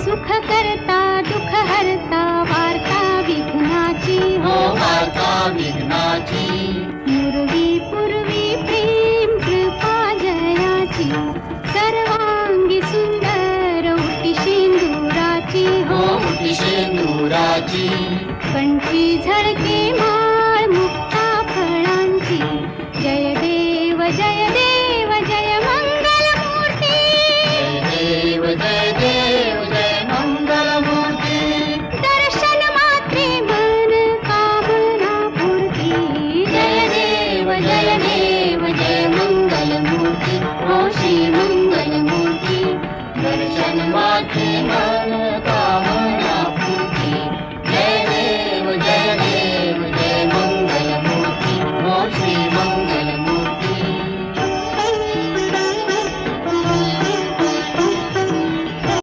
सुख करता दुःख हरता वार्ता विघ्नाची हो वार्ता विघ्नाची पूर्वी पूर्वी प्रेम कृपा जयाची सर्वांगी सुंदर उटी शेंदुराची हो उटी शेंदुराची कंठी झळके माळ मुक्ता फळांची जय देव जय देव जय मंगल मूर्ती जय देव जय मंगल मूर्ती दर्शन मात्रे मन कामना पूर्ती जय देव जय मंगल मूर्ती हो श्री मंगल मूर्ती दर्शन मात्रे मन कामना